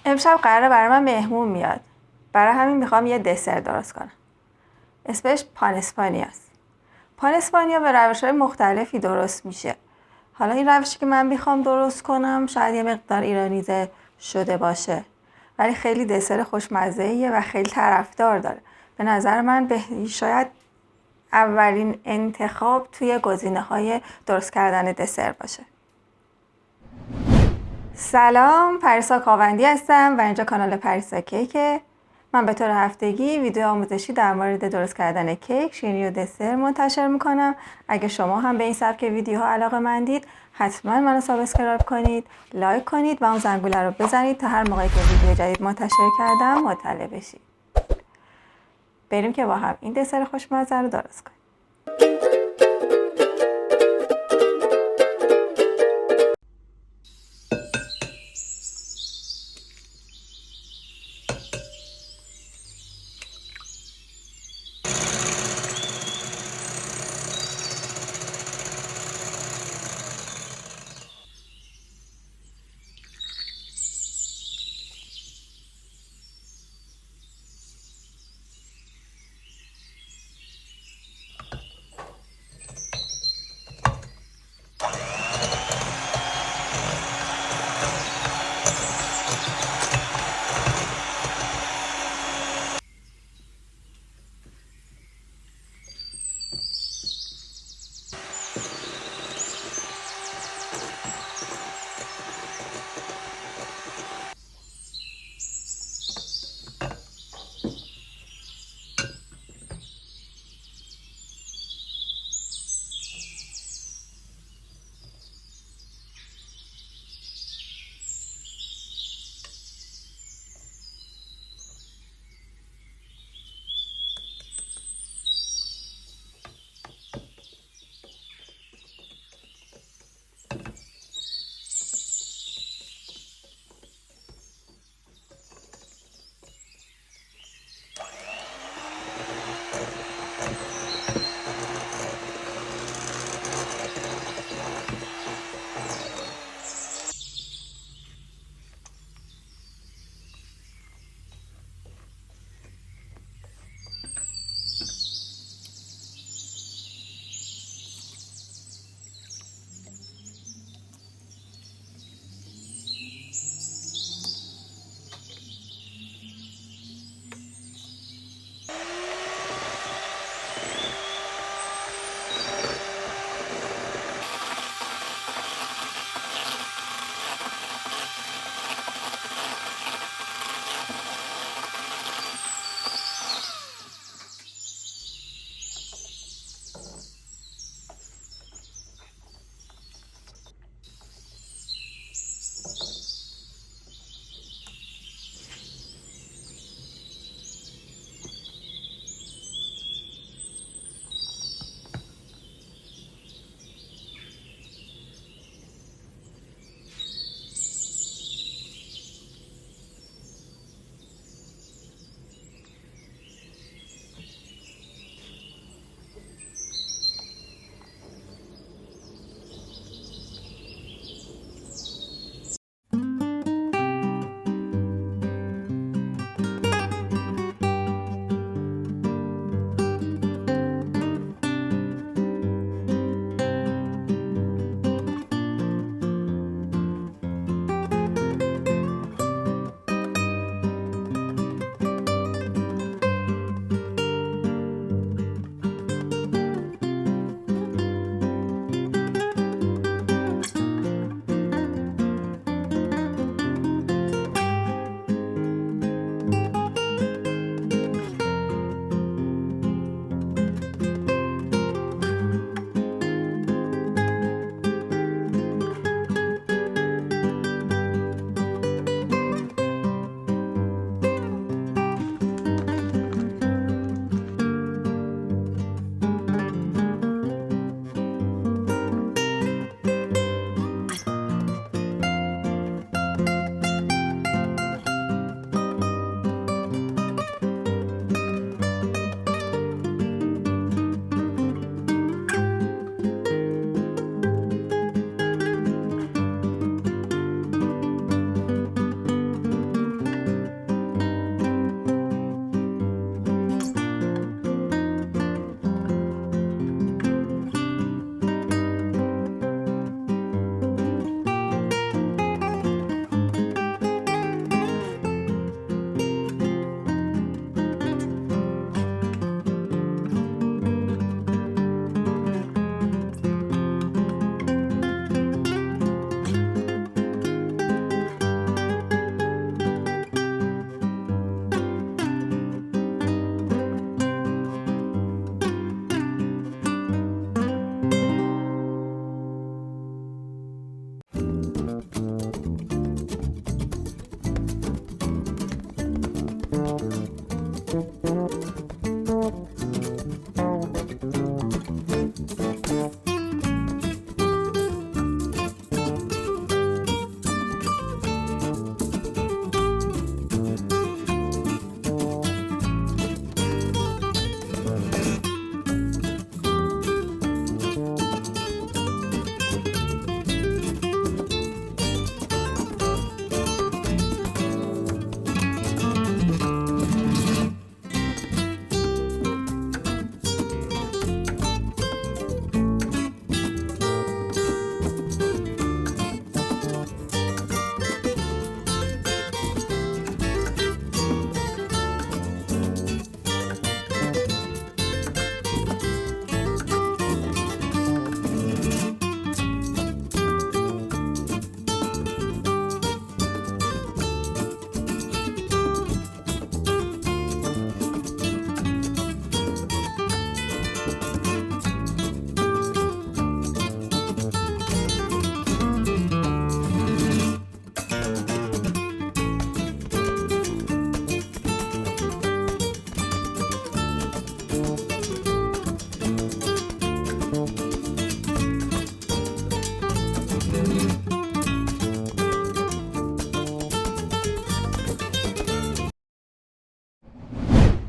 امشب قراره برای من مهمون میاد. برای همین میخوام یه دسر درست کنم. اسمش پان اسپانیا است. پان اسپانیا به روش‌های مختلفی درست میشه. حالا این روشی که من میخوام درست کنم شاید یه مقدار ایرانیزه شده باشه. ولی خیلی دسر خوشمزه‌ایه و خیلی طرفدار داره. به نظر من شاید اولین انتخاب توی گزینه‌های درست کردن دسر باشه. سلام، پریسا کاوندی هستم و اینجا کانال پریسا کیکه. من به طور هفتگی ویدیو آموزشی در مورد درست کردن کیک، شیرینی و دسر منتشر میکنم. اگه شما هم به این سبک ویدیوها علاقه‌مندید حتما منو سابسکرایب کنید، لایک کنید و اون زنگوله رو بزنید تا هر موقعی که ویدیو جدید منتشر کردم مطلع بشید. بریم که با هم این دسر خوشمزه رو درست کنیم.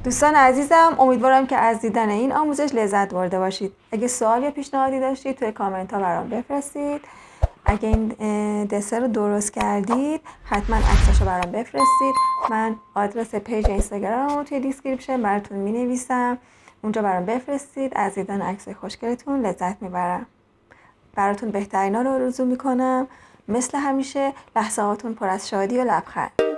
دوستان عزیزم، امیدوارم که از دیدن این آموزش لذت برده باشید. اگه سوال یا پیشنهادی داشتید توی کامنت ها برام بفرستید. اگه این دسر رو درست کردید حتما عکسش رو برام بفرستید. من آدرس پیج اینستاگرام رو توی دیسکریپشن براتون مینویسم، اونجا برام بفرستید. از دیدن عکس خوشگلتون لذت میبرم. براتون بهترینا رو آرزو میکنم. مثل همیشه لحظاتون پر از شادی و لبخند.